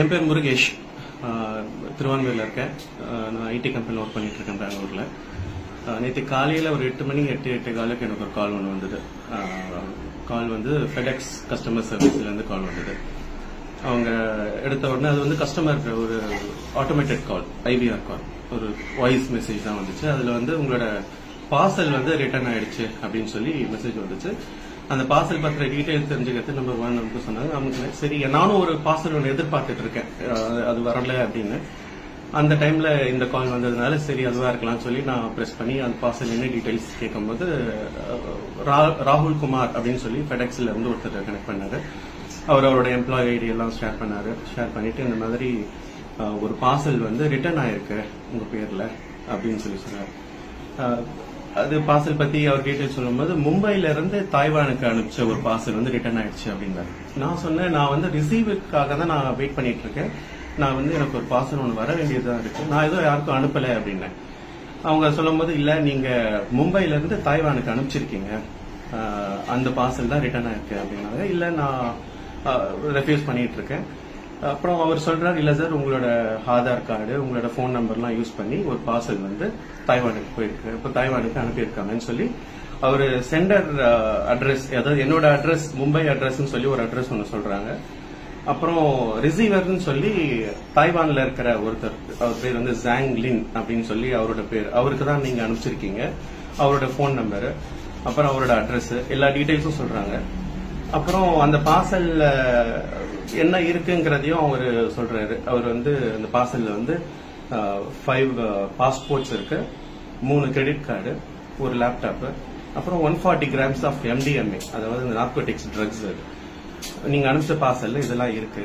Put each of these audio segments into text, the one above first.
என் பேர் முருகேஷ். திருவான்மையூரில் இருக்கேன். நான் ஐடி கம்பெனியில் ஒர்க் பண்ணிட்டு இருக்கேன் பெங்களூரில். நேற்று காலையில் ஒரு 8 மணி 8:15 எனக்கு ஒரு கால் ஒன்று வந்தது. கால் வந்து ஃபெடெக்ஸ் கஸ்டமர் சர்வீஸ்லேருந்து கால் வந்தது. அவங்க எடுத்த உடனே அது வந்து கஸ்டமர் ஒரு ஆட்டோமேட்டட் கால், ஐவிஆர் கால், ஒரு வாய்ஸ் மெசேஜ் தான் வந்துச்சு. அதில் வந்து உங்களோட பார்சல் வந்து ரிட்டர்ன் ஆயிடுச்சு அப்படின்னு சொல்லி மெசேஜ் வந்துச்சு. அந்த பார்சல் பத்திர டீடைல்ஸ் தெரிஞ்சுக்கிறது நம்பர் 1 நமக்கு சொன்னாங்க. நமக்கு சரி, நானும் ஒரு பார்சல் ஒன்று எதிர்பார்த்துட்டு இருக்கேன், அது வரல அப்படின்னு. அந்த டைம்ல இந்த கால் வந்ததுனால சரி அதுவா இருக்கலாம்னு சொல்லி நான் பிரஸ் பண்ணி அந்த பார்சல் என்ன டீடைல்ஸ் கேட்கும்போது ராகுல் குமார் அப்படின்னு சொல்லி ஃபெடெக்ஸ்ல இருந்து ஒருத்தர் கனெக்ட் பண்ணாரு. அவரோட எம்ப்ளாயி ஐடி எல்லாம் ஷேர் பண்ணாரு. ஷேர் பண்ணிட்டு இந்த மாதிரி ஒரு பார்சல் வந்து ரிட்டர்ன் ஆயிருக்கு உங்க பேர்ல அப்படின்னு சொல்லி சொன்னார். அது பார்சல் பத்தி அவர் டீடைல்ஸ் சொல்லும்போது மும்பைல இருந்து தாய்வானுக்கு அனுப்பிச்ச ஒரு பார்சல் வந்து ரிட்டர்ன் ஆயிடுச்சு அப்படின்னாரு. நான் சொன்னேன், நான் வந்து ரிசீவுக்காக தான் நான் வெயிட் பண்ணிட்டு இருக்கேன். நான் வந்து எனக்கு ஒரு பார்சல் ஒன்று வர வேண்டியதுதான் இருக்கு, நான் ஏதோ யாருக்கும் அனுப்பல அப்படின்னேன். அவங்க சொல்லும் போது இல்ல, நீங்க மும்பைல இருந்து தாய்வானுக்கு அனுப்பிச்சிருக்கீங்க, அந்த பார்சல் தான் ரிட்டர்ன் ஆயிருக்கு அப்படின்னாங்க. இல்ல, நான் ரெஃப்யூஸ் பண்ணிட்டு இருக்கேன். அப்புறம் அவர் சொல்றாரு, இல்ல சார், உங்களோட ஆதார் கார்டு, உங்களோட போன் நம்பர்லாம் யூஸ் பண்ணி ஒரு பார்சல் வந்து தாய்வானுக்கு போயிருக்கு, இப்போ தாய்வானுக்கு அனுப்பியிருக்காங்கன்னு சொல்லி அவர் சென்டர் அட்ரஸ், அதாவது என்னோட அட்ரஸ் மும்பை அட்ரஸ்ன்னு சொல்லி ஒரு அட்ரஸ் ஒன்று சொல்றாங்க. அப்புறம் ரிசீவர்னு சொல்லி தாய்வான்ல இருக்கிற ஒருத்தர், அவர் பேர் வந்து ஜாங் லின் அப்படின்னு சொல்லி அவரோட பேர், அவருக்கு தான் நீங்க அனுப்பிச்சிருக்கீங்க, அவரோட போன் நம்பரு, அப்புறம் அவரோட அட்ரஸ், எல்லா டீடைல்ஸும் சொல்றாங்க. அப்புறம் அந்த பார்சல்ல என்ன இருக்குங்கிறதையும் அவர் சொல்றாரு. அவர் வந்து அந்த பார்சல்ல வந்து 5 பாஸ்போர்ட்ஸ் இருக்கு, 3 கிரெடிட் கார்டு, ஒரு லேப்டாப், அப்புறம் 140 grams ஆஃப் MDMA, அதாவது இந்த நார்கோட்டிக்ஸ் ட்ரக்ஸ் நீங்க அனுப்பிச்ச பார்சல்ல இதெல்லாம் இருக்கு.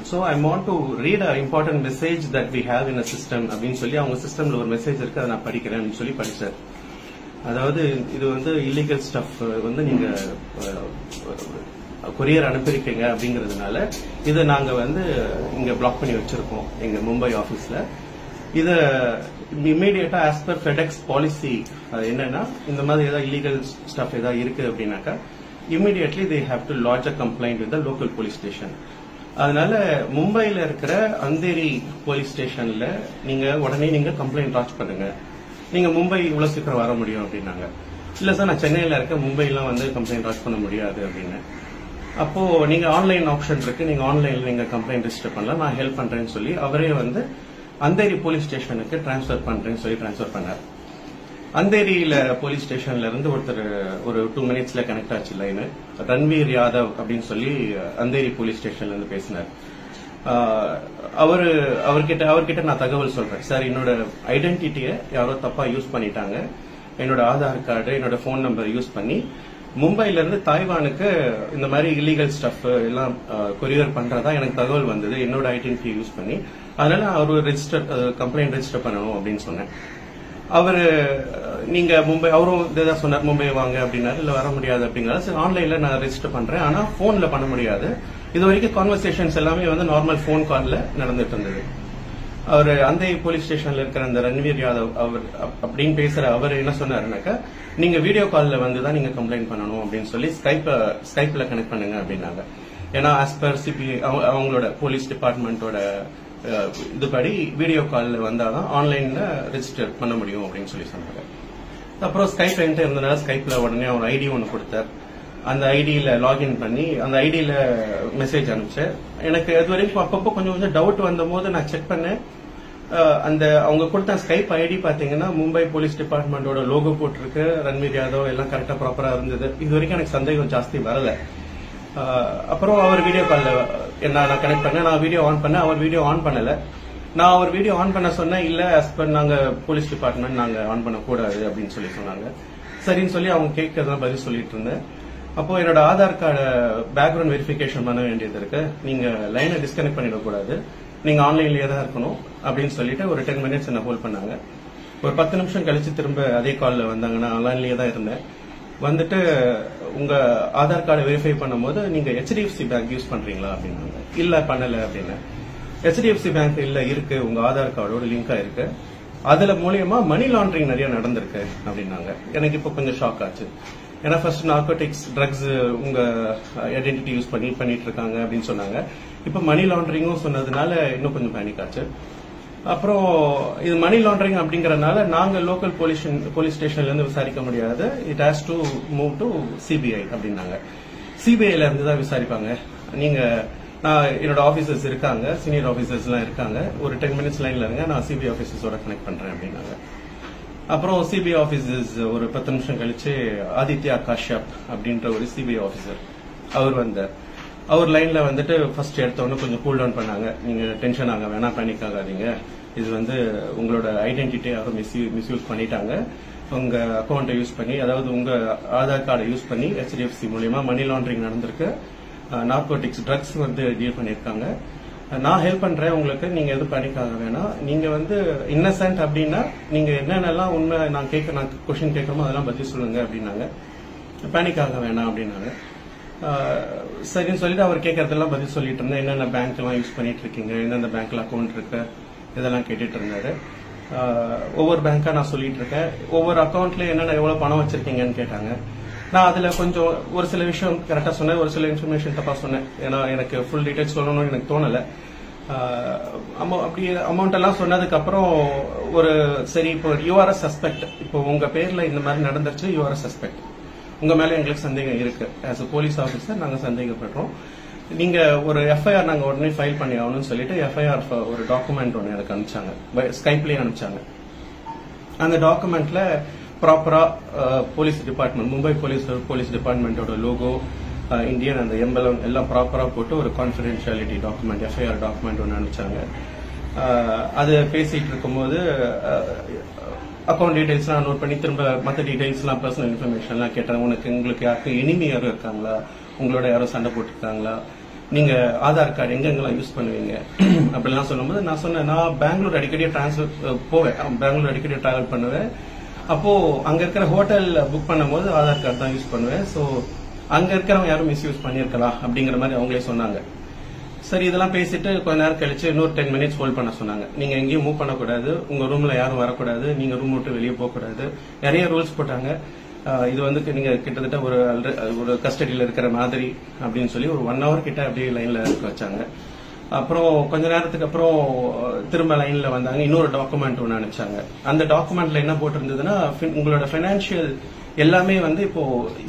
So I want to read an important message that we have in a system அப்படின்னு சொல்லி அவங்க சிஸ்டம்ல ஒரு மெசேஜ் இருக்கு, அதை நான் படிக்கிறேன்னு சொல்லி படிச்சார். அதாவது இது வந்து இல்லீகல் ஸ்டஃப் வந்து நீங்க கொரியர் அனுப்பியிருக்கீங்க அப்படிங்கறதுனால இதை நாங்க வந்து இங்க பிளாக் பண்ணி வச்சிருக்கோம் எங்க மும்பை ஆபீஸ்ல. இத இமீடியட்டா ஆஸ் பர் ஃபெடெக்ஸ் பாலிசி என்னன்னா, இந்த மாதிரி ஏதாவது இல்லீகல் ஸ்டஃப் ஏதாவது இருக்கு அப்படின்னாக்கா immediately they have to lodge a complaint with the local police station. அதனால மும்பைல இருக்கிற அந்தேரி போலீஸ் ஸ்டேஷன்ல நீங்க உடனே நீங்க கம்ப்ளைண்ட் லாட்ஜ் பண்ணுங்க, நீங்க மும்பை இவ்வளவு சீக்கிரம் வர முடியும் அப்படின்னாங்க. இல்ல சார், நான் சென்னையில இருக்க, மும்பைலாம் வந்து கம்ப்ளைண்ட் லாட்ஜ் பண்ண முடியாது அப்படின்னு. அப்போ நீங்க ஆன்லைன் ஆப்ஷன் இருக்கு, நீங்க ஆன்லைன்ல நீங்க கம்ப்ளைண்ட் ரெஜிஸ்டர் பண்ணலாம், நான் ஹெல்ப் பண்றேன்னு சொல்லி அவரே வந்து அந்தேரி போலீஸ் ஸ்டேஷனுக்கு டிரான்ஸ்பர் பண்றேன்னு சொல்லி டிரான்ஸ்பர் பண்ணார். அந்தேரியில போலீஸ் ஸ்டேஷன்ல இருந்து ஒருத்தர் ஒரு 2 minutesல கனெக்ட் ஆச்சு லைனு. ரன்வீர் யாதவ் அப்படின்னு சொல்லி அந்தேரி போலீஸ் ஸ்டேஷன்ல இருந்து பேசினார். அவர்கிட்ட நான் தகவல் சொல்றேன், சார் என்னோட ஐடென்டிட்டியை யாரோ தப்பா யூஸ் பண்ணிட்டாங்க, என்னோட ஆதார் கார்டு, என்னோட போன் நம்பர் யூஸ் பண்ணி மும்பைல இருந்து தாய்வானுக்கு இந்த மாதிரி இல்லீகல் ஸ்டஃப் எல்லாம் கொரியர் பண்றதா எனக்கு தகவல் வந்தது, என்னோட ஐடென்டிட்டி யூஸ் பண்ணி. அதனால அவர் கம்ப்ளைண்ட் ரெஜிஸ்டர் பண்ணணும் அப்படின்னு சொன்னேன். அவரு நீங்க மும்பை, அவரும் இதான் சொன்னார், மும்பை வாங்க அப்படின்னாரு. இல்ல வர முடியாது அப்படிங்கிறாரு. சரி, ஆன்லைன்ல நான் ரெஜிஸ்டர் பண்றேன், ஆனா போன்ல பண்ண முடியாது. இது வரைக்கும் கான்வர்சேஷன்ஸ் எல்லாமே வந்து நார்மல் போன் கால்ல நடந்துட்டு இருந்தது. அவர் அந்த போலீஸ் ஸ்டேஷன்ல இருக்கிற அந்த ரன்வீர் யாதவ் அவர் அப்படின்னு பேசுற அவர் என்ன சொன்னாருனாக்கா, நீங்க வீடியோ கால்ல வந்துதான் நீங்க கம்ப்ளைண்ட் பண்ணணும் அப்படின்னு சொல்லி ஸ்கைப்ல கனெக்ட் பண்ணுங்க அப்படின்னாங்க. ஏன்னா ஆஸ் பர் சிபிஐ அவங்களோட போலீஸ் டிபார்ட்மெண்டோட இதுபடி வீடியோ கால்ல வந்தாதான் ஆன்லைன்ல ரெஜிஸ்டர் பண்ண முடியும் அப்படின்னு சொல்லி சொன்னாங்க. அப்புறம் ஸ்கைப் என்கிட்ட இருந்தனால ஸ்கைப்ல உடனே அவர் ஐடி ஒன்று கொடுத்தார். அந்த ஐடியில லாகின் பண்ணி அந்த ஐடியில மெசேஜ் அனுப்பிச்சேன். எனக்கு அது வரைக்கும் அப்பப்போ கொஞ்சம் டவுட் வந்த போது நான் செக் பண்ணேன். அந்த அவங்க கொடுத்த ஸ்கைப் ஐடி பாத்தீங்கன்னா மும்பை போலீஸ் டிபார்ட்மெண்டோட லோகோ போட்டிருக்கு, ரன்வீர் யாதவ் எல்லாம் கரெக்டா ப்ராப்பரா இருந்தது. இது வரைக்கும் எனக்கு சந்தேகம் ஜாஸ்தி வரல. அப்புறம் அவர் வீடியோ கால்ல நான் கனெக்ட் பண்ணேன், நான் வீடியோ ஆன் பண்ணேன், அவர் வீடியோ ஆன் பண்ணல. நான் அவர் வீடியோ ஆன் பண்ண சொன்னேன், இல்ல as per நாங்க போலீஸ் டிபார்ட்மெண்ட் நாங்க ஆன் பண்ண கூடாது அப்படின்னு சொல்லி சொன்னாங்க. சரின்னு சொல்லி அவங்க கேட்கறதுலாம் பதில் சொல்லிட்டு இருந்தேன். அப்போ என்னோட ஆதார் கார்டு பேக்ரவுண்ட் வெரிஃபிகேஷன் பண்ண வேண்டியது இருக்கு, நீங்க லைனை டிஸ்கனெக்ட் பண்ணிடக்கூடாது, நீங்க ஆன்லைன்லயே தான் இருக்கணும் அப்படின்னு சொல்லிட்டு ஒரு 10 minutes என்ன ஹோல்ட் பண்ணாங்க. ஒரு 10 நிமிஷம் கழிச்சு திரும்ப அதே கால்ல வந்தாங்க. நான் ஆன்லைன்லயே தான் இருந்தேன். வந்துட்டு உங்க ஆதார் கார்டை வெரிஃபை பண்ணும்போது நீங்க HDFC பேங்க் யூஸ் பண்றீங்களா அப்படின்னாங்க. இல்ல பண்ணல அப்படின்னு. HDFC பேங்க் இல்ல இருக்கு, உங்க ஆதார் கார்டோட லிங்கா இருக்கு, அதுல மூலியமா மணி லாண்டரிங் நிறைய நடந்திருக்கு அப்படின்னாங்க. எனக்கு இப்ப கொஞ்சம் ஷாக் ஆச்சு. ஏன்னா ஃபர்ஸ்ட் நார்கோட்டிக்ஸ் ட்ரக்ஸ் உங்க ஐடென்டிட்டி யூஸ் பண்ணிட்டு இருக்காங்க அப்படின்னு சொன்னாங்க. இப்ப மணி லாண்டரிங்கும் சொன்னதுனால இன்னும் கொஞ்சம் பேனிக் ஆச்சு. அப்புறம் இது மணி லாண்டரிங் அப்படிங்கறதுனால நாங்க லோக்கல் போலீஸ் ஸ்டேஷன்ல இருந்து விசாரிக்க முடியாது, it has to move to CBI அப்படின்னாங்க. சிபிஐல இருந்து தான் விசாரிப்பாங்க. நீங்க என்னோட ஆபீசர்ஸ் இருக்காங்க, சீனியர் ஆபீசர்ஸ் எல்லாம் இருக்காங்க, ஒரு 10 minutes லைன்ல இருங்க, நான் சிபிஐ ஆபீசர்ஸோட கனெக்ட் பண்றேன் அப்படின்னாங்க. அப்புறம் சிபிஐ ஆபீசர்ஸ் ஒரு 10 நிமிஷம் கழிச்சு ஆதித்யா காஷ்யப் அப்படின்ற ஒரு சிபிஐ ஆபீசர் அவர் வந்தார். அவர் லைன்ல வந்துட்டு ஃபர்ஸ்ட் எடுத்தவொன்னு கொஞ்சம் கூல் டவுன் பண்ணாங்க. நீங்க டென்ஷன் ஆக வேணாம், பேனிக் ஆகாதீங்க, இது உங்களோட ஐடென்டிட்டி யாரும் மிஸ்யூஸ் பண்ணிட்டாங்க, உங்க அக்கௌண்ட்டை யூஸ் பண்ணி, அதாவது உங்க ஆதார் கார்டை யூஸ் பண்ணி HDFC மூலியமா மணி லாண்டரிங் நடந்திருக்கு, நார்கோட்டிக்ஸ் ட்ரக்ஸ் டீல் பண்ணிருக்காங்க, நான் ஹெல்ப் பண்றேன் உங்களுக்கு, நீங்க எதுவும் பேனிக் ஆக வேணாம், நீங்க இன்னசென்ட் அப்படின்னா நீங்க என்னென்னலாம் உண்மை நான் கொஸ்டின் கேட்கறோமோ அதெல்லாம் பதில் சொல்லுங்க அப்படின்னாங்க. பேனிக் ஆக வேணாம் அப்படின்னாங்க. சரின்னு சொல்லிட்டு அவர் கேட்கறதெல்லாம் பதில் சொல்லிட்டு இருந்தேன். என்னென்ன பேங்க் எல்லாம் யூஸ் பண்ணிட்டு இருக்கீங்க, எந்தெந்த பேங்க்ல அக்கௌண்ட் இருக்கு, இதெல்லாம் கேட்டுட்டு இருந்தாரு. ஒவ்வொரு பேங்கா நான் சொல்லிட்டு இருக்கேன். ஒவ்வொரு அக்கௌண்ட்ல என்னென்ன எவ்வளவு பணம் வச்சிருக்கீங்கன்னு கேட்டாங்க. நான் அதுல கொஞ்சம் ஒரு சில விஷயம் கரெக்டா சொன்னேன், ஒரு சில இன்ஃபர்மேஷன் தப்பா சொன்னேன். ஏன்னா எனக்கு ஃபுல் டீடைல்ஸ் சொல்லணும்னு எனக்கு தோணல. அப்படி அமௌண்ட் எல்லாம் சொன்னதுக்கு அப்புறம் ஒரு சரி, இப்போ யூஆர் சஸ்பெக்ட், இப்போ உங்க பேர்ல இந்த மாதிரி நடந்துருச்சு, யூஆர் சஸ்பெக்ட், உங்க மேல எங்களுக்கு சந்தேகம் இருக்கு, ஆஸ் அ போலீஸ் ஆபீசர் நாங்க சந்தேகப்படுறோம், நீங்க ஒரு எஃப்ஐஆர் நாங்க உடனே ஃபைல் பண்ணி ஆகணும்னு சொல்லிட்டு எஃப்ஐஆர் ஒரு டாக்குமெண்ட் ஒன்று எனக்கு அனுப்பிச்சாங்க, ஸ்கைப்லயே அனுப்பிச்சாங்க. அந்த டாக்குமெண்ட்ல ப்ராப்பரா போலீஸ் டிபார்ட்மெண்ட், மும்பை போலீஸ் டிபார்ட்மெண்டோட லோகோ, இந்தியன் அந்த எம்பலம் எல்லாம் ப்ராப்பரா போட்டு ஒரு கான்ஃபிடென்ஷியாலிட்டி டாக்குமெண்ட், எஃப்ஐஆர் டாக்குமெண்ட் ஒன்று அனுப்பிச்சாங்க. அது பேசிட்டு இருக்கும்போது அக்கௌண்ட் டீடைல்ஸ்லாம் நோட் பண்ணி திரும்ப மற்ற டீடைல்ஸ்லாம் பர்சனல் இன்ஃபர்மேஷன்லாம் கேட்டாங்க. உங்களுக்கு யாருக்கும் எனிமி யாரும் இருக்காங்களா, உங்களோட யாரும் சண்டை போட்டுருக்காங்களா, நீங்க ஆதார் கார்டு எங்கெங்கெல்லாம் யூஸ் பண்ணுவீங்க அப்படிலாம் சொல்லும்போது நான் சொன்னேன், நான் பெங்களூர் அடிக்கடி பெங்களூர் அடிக்கடி டிராவல் பண்ணுவேன். அப்போ அங்க இருக்கிற ஹோட்டல் புக் பண்ணும்போது ஆதார் கார்டு தான் யூஸ் பண்ணுவேன். ஸோ அங்க இருக்கிறவங்க யாரும் மிஸ்யூஸ் பண்ணிருக்கலாம் அப்படிங்கிற மாதிரி அவங்களே சொன்னாங்க. சரி, இதெல்லாம் பேசிட்டு கொஞ்ச நேரம் கழிச்சு இன்னொரு 10 minutes ஹோல்ட் பண்ண சொன்னாங்க. நீங்க எங்கேயும் மூவ் பண்ணக்கூடாது, உங்க ரூம்ல யாரும் வரக்கூடாது, நீங்க ரூம் விட்டு வெளியே போக கூடாது, நிறைய ரூல்ஸ் போட்டாங்க. இது நீங்க கிட்டத்தட்ட ஒரு கஸ்டடியில இருக்கிற மாதிரி அப்படின்னு சொல்லி ஒரு 1 hour கிட்ட அப்படியே லைன்ல இருக்க வச்சாங்க. அப்புறம் கொஞ்ச நேரத்துக்கு அப்புறம் திரும்ப லைன்ல வந்தாங்க. இன்னொரு டாக்குமெண்ட் ஒன்று அனுப்பிச்சாங்க. அந்த டாக்குமெண்ட்ல என்ன போட்டிருந்ததுன்னா, உங்களோட பைனான்சியல் எல்லாமே இப்போ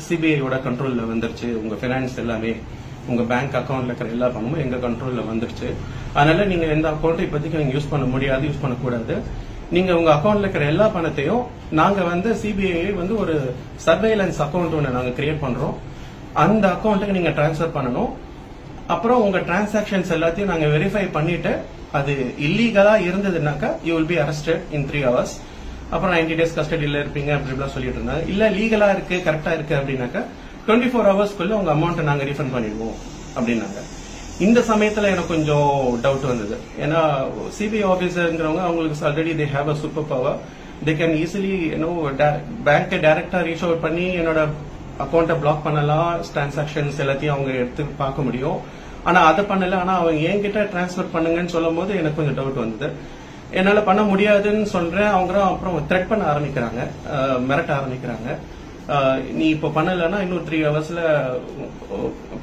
சிபிஐயோட கண்ட்ரோல்ல வந்துருச்சு, உங்க பைனான்ஸ் எல்லாமே, உங்க பேங்க் அக்கௌண்ட்ல இருக்கிற எல்லா பணமும் எங்க கண்ட்ரோல்ல வந்துருச்சு, அதனால நீங்க எந்த அக்கௌண்ட்டும் இப்போதைக்கு நீங்க யூஸ் பண்ண முடியாது, யூஸ் பண்ணக்கூடாது, நீங்க உங்க அக்கௌண்ட்ல இருக்கிற எல்லா பணத்தையும் நாங்க சிபிஐ ஒரு சர்வேலன்ஸ் அக்கௌண்ட் ஒன்று நாங்க கிரியேட் பண்றோம், அந்த அக்கௌண்ட்டுக்கு நீங்க டிரான்ஸ்பர் பண்ணணும். அப்புறம் உங்க டிரான்சாக்சன்ஸ் எல்லாத்தையும் நாங்க வெரிஃபை பண்ணிட்டு அது இல்லீகலா இருந்ததுனாக்கா you will be arrested in 3 hours. அப்புறம் 90 days கஸ்டடியில இருப்பீங்க அப்படின்னு சொல்லிட்டு இருந்தாங்க. இல்ல லீகலா இருக்கு, கரெக்டா இருக்கு அப்படின்னாக்கா 24 hours உங்க அமௌண்ட் நாங்க ரீஃபண்ட் பண்ணிடுவோம் அப்படின்னாங்க. இந்த சமயத்துல எனக்கு கொஞ்சம் டவுட் வந்தது. ஏன்னா சிபிஐ ஆபீசர்ங்கிறவங்க அவங்களுக்கு already they have a super power, they can easily bank டைரக்டா ரீச் அவுட் பண்ணி என்னோட அக்கௌண்ட்டை பிளாக் பண்ணலாம், டிரான்சாக்சன்ஸ் எல்லாத்தையும் அவங்க எடுத்து பார்க்க முடியும். ஆனா அதை பண்ணல. ஆனா அவங்க என்கிட்ட டிரான்ஸ்பர் பண்ணுங்கன்னு சொல்லும் போது எனக்கு கொஞ்சம் டவுட் வந்தது. என்னால பண்ண முடியாதுன்னு சொல்றேன். அவங்க அப்புறம் த்ரெட் பண்ண ஆரம்பிக்கிறாங்க, மிரட்ட ஆரம்பிக்கிறாங்க. நீ இப்போ பண்ணலன்னா இன்னும் 3 hours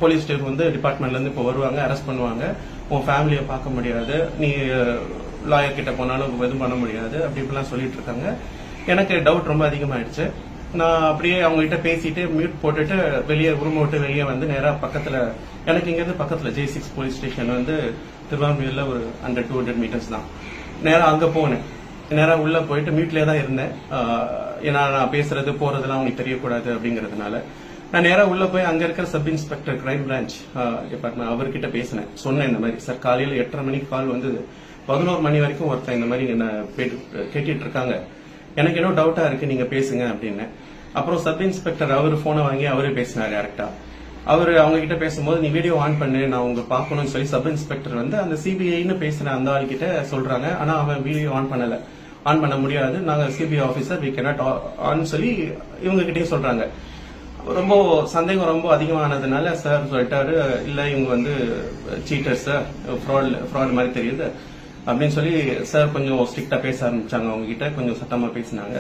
போலீஸ் ஸ்டேஷன் டிபார்ட்மெண்ட்ல இருந்து இப்போ வருவாங்க, அரெஸ்ட் பண்ணுவாங்க, உன் ஃபேமிலியை பார்க்க முடியாது, நீ லாயர் கிட்ட போனாலும் எதுவும் பண்ண முடியாது, அப்படி இப்படிலாம் சொல்லிட்டு இருக்காங்க. எனக்கு டவுட் ரொம்ப அதிகமாயிடுச்சு. நான் அப்படியே அவங்க கிட்ட பேசிட்டு மியூட் போட்டுட்டு வெளியே ரூம் விட்டு வெளியே நேரா பக்கத்துல, எனக்கு இங்க இருந்து பக்கத்துல J6 போலீஸ் ஸ்டேஷன் திருவான்மையூர்ல ஒரு 100-200 meters தான். நேரா அங்க போனேன். நேரா உள்ள போயிட்டு மியூட்லயே தான் இருந்தேன். ஏன்னா நான் பேசுறது போறதெல்லாம் அவங்களுக்கு தெரியக்கூடாது அப்படிங்கறதுனால நான் நேரா உள்ள போய் அங்க இருக்கிற sub inspector crime branch department அவர்கிட்ட பேசினேன். சொன்னேன், இந்த மாதிரி சார் காலையில 8:30 மணிக்கு கால் 11 மணி வரைக்கும் ஒருத்தன் இந்த மாதிரி என்ன கேட்டுட்டு இருக்காங்க, எனக்கு என்ன டவுட்டா இருக்கு, நீங்க பேசுங்க அப்படின்னு. அப்புறம் சப் இன்ஸ்பெக்டர் அவரு போனை வாங்கி அவரே பேசினார் டேரக்டா. அவரு அவங்க கிட்ட பேசும்போது நீ வீடியோ ஆன் பண்ணு, நான் உங்க பாக்கணும்னு சொல்லி சப் இன்ஸ்பெக்டர் அந்த சிபிஐன்னு பேசுற அந்த ஆள் கிட்ட சொல்றாங்க. ஆனா அவன் வீடியோ ஆன் பண்ணல, ஆன் பண்ண முடியாது, நாங்க CBI officer we cannot on சொல்லி இவங்க கிட்டே சொல்றாங்க. ரொம்ப சந்தேகம் ரொம்ப அதிகமானதுனால சார் சொல்லிட்டாரு, இல்ல இவங்க சீட்டர்ஸ், ஃப்ராட் மாதிரி தெரியுது அப்படின்னு சொல்லி சார் கொஞ்சம் ஸ்ட்ரிக்டா பேச ஆரம்பிச்சாங்க. அவங்க கிட்ட கொஞ்சம் சட்டமா பேசினாங்க.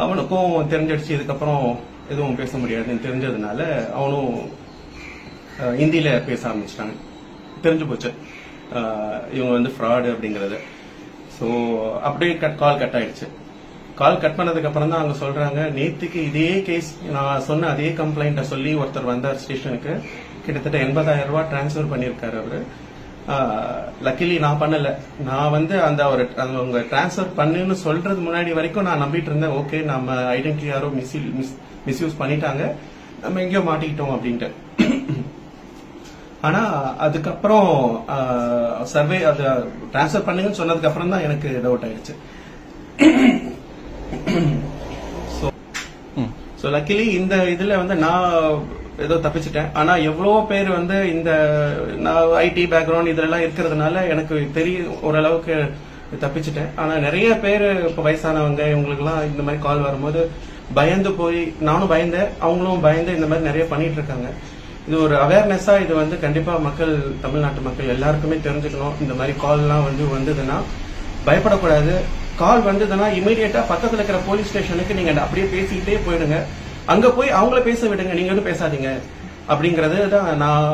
அவனுக்கும் தெரிஞ்சிடுச்சு. இதுக்கப்புறம் எதுவும் பேச முடியாதுன்னு தெரிஞ்சதுனால அவனும் ஹிந்தியில பேச ஆரம்பிச்சிட்டாங்க. தெரிஞ்சு போச்சு இவங்க வந்து ஃப்ராடு அப்படிங்கறது. ஸோ அப்படியே கால் கட் ஆயிடுச்சு. கால் கட் பண்ணதுக்கு அப்புறம் தான் அவங்க சொல்றாங்க, நேத்துக்கு இதே கேஸ் நான் சொன்ன அதே கம்ப்ளைண்ட சொல்லி ஒருத்தர் வந்தார் ஸ்டேஷனுக்கு, கிட்டத்தட்ட 80,000 ரூபாய் டிரான்ஸ்பர் பண்ணிருக்காரு அவரு. லக்கிலி நான் பண்ணல. நான் வந்து அவங்க டிரான்ஸ்பர் பண்ணுன்னு சொல்றது முன்னாடி வரைக்கும் நான் நம்பிட்டு இருந்தேன், ஓகே நம்ம ஐடென்டிட்டி யாரோ மிஸ்யூஸ் பண்ணிட்டாங்க, நம்ம எங்கேயோ மாட்டிக்கிட்டோம் அப்படின்ட்டு. ஆனா அதுக்கப்புறம் சர்வே அது டிரான்ஸ்பர் பண்ணுங்கன்னு சொன்னதுக்கு அப்புறம் தான் எனக்கு டவுட் ஆயிடுச்சு. சோ லக்கிலி இந்த இதுல வந்து நான் ஏதோ தப்பிச்சிட்டேன். ஆனா எவ்வளவோ பேர் வந்து இந்த நான் ஐடி பேக்ரவுண்ட் இதெல்லாம் இருக்கிறதுனால எனக்கு தெரியும் ஓரளவுக்கு தப்பிச்சிட்டேன். ஆனா நிறைய பேர் இப்ப வயசானவங்க இவங்களுக்கு எல்லாம் இந்த மாதிரி கால் வரும்போது பயந்து போய், நானும் பயந்தேன், அவங்களும் பயந்து இந்த மாதிரி நிறைய பண்ணிட்டு இருக்காங்க. இது ஒரு அவேர்னஸா இது வந்து கண்டிப்பா மக்கள், தமிழ்நாட்டு மக்கள் எல்லாருக்குமே தெரிஞ்சுக்கணும். இந்த மாதிரி கால் எல்லாம் வந்ததுன்னா பயப்படக்கூடாது. கால் வந்ததுன்னா இமீடியட்டா பக்கத்துல இருக்கிற போலீஸ் ஸ்டேஷனுக்கு நீங்க அப்படியே பேசிக்கிட்டே போயிடுங்க. அங்க போய் அவங்கள பேச விடுங்க, நீங்க வந்து பேசாதீங்க அப்படிங்கறது தான் நான்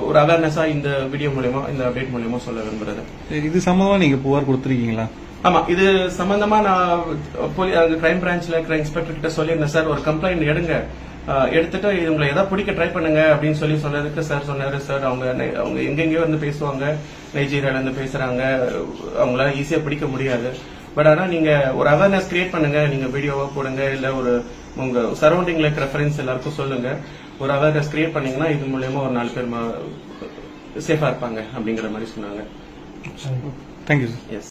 ஒரு அவேர்னஸா இந்த வீடியோ மூலமா, இந்த அப்டேட் மூலமா சொல்ல விரும்புறது. இது சம்பந்தமா நீங்க புகார் கொடுத்திருக்கீங்களா? ஆமா, இது சம்பந்தமா நான் கிரைம் பிரான்ச்ல இருக்கிற இன்ஸ்பெக்டர் கிட்ட சொல்லியிருந்தேன், சார் ஒரு கம்ப்ளைண்ட் எடுத்துட்டு இவங்களை ஏதாவது பிடிக்க ட்ரை பண்ணுங்க அப்படின்னு சொன்னதுக்கு சார் சொன்னாரு, சார் அவங்க எங்கெங்கயோ இருந்து பேசுவாங்க, நைஜீரியால இருந்து பேசுறாங்க, அவங்களால ஈஸியா பிடிக்க முடியாது. பட் ஆனா நீங்க ஒரு அவேர்னஸ் கிரியேட் பண்ணுங்க, நீங்க வீடியோவா போடுங்க, இல்ல ஒரு உங்க சரௌண்டிங்ல இருக்கிற ஃப்ரெண்ட்ஸ் எல்லாருக்கும் சொல்லுங்க. ஒரு அவேர்னஸ் கிரியேட் பண்ணீங்கன்னா இது மூலமா ஒரு 4 பேர் சேஃபா இருப்பாங்க அப்படிங்கிற மாதிரி சொன்னாங்க. Thank you sir. எஸ்.